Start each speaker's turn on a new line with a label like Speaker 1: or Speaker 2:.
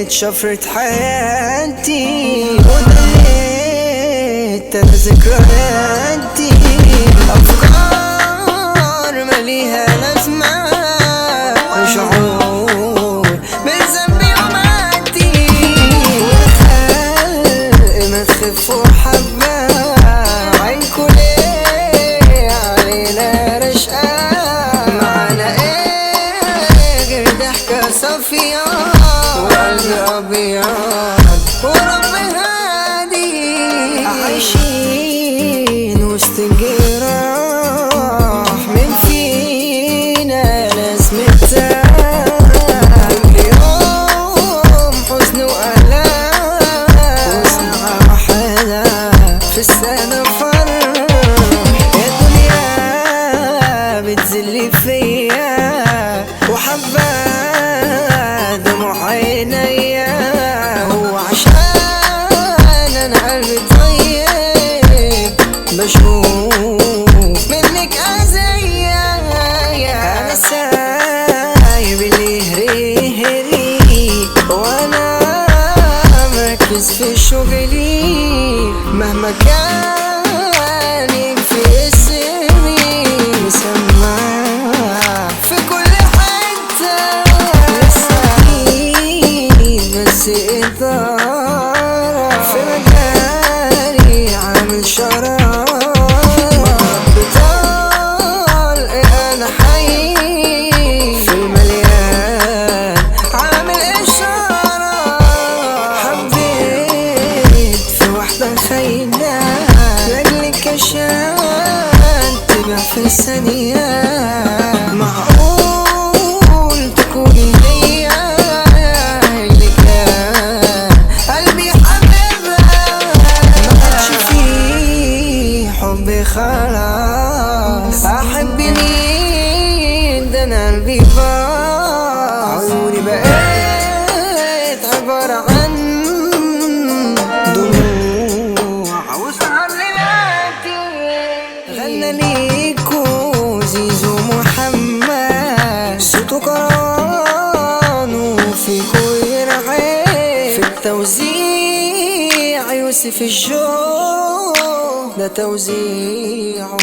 Speaker 1: ودليت شفرة حياتي ودليت ذكرياتي أفكار ماليها لازمة وشعور بالذنب ومعدي والخلق ما تخف وحبة عينكوا ليه علينا رشقة معانا ايه غير ضحكة صافية وقلبي أبيض ورب هادي عايشين وسط الجراح من فينا لازم كل يوم حزن وألام وساعة واحدة في السنة فرح يا دنيا بتزلي فيا وحبة دموع عينيا هو عشان أنا قلبي طيب بشوف منك أذية أنا سايب اللي يهري وأنا مركز في شغلي مهما كان يكفي اسمي مسمى في كل حتة لسه بس إدارة في مجالي عامل شراب بطال أنا حي في المليان عامل إشارة حبيت في واحدة خاينة لأجلك عشان تبيع في ثانية معقول تكوني هي اللي كان قلبي حبيبها مبقتش فيه حبي خلاص أحب مين ده أنا قلبي باظ عيوني بقيت عبارة عن دموع وسهر ليلاتي غنى ليكو زيزو محمد صوته قران وفيكو يرعي في التوزيع يوسف الجو ده توزيعه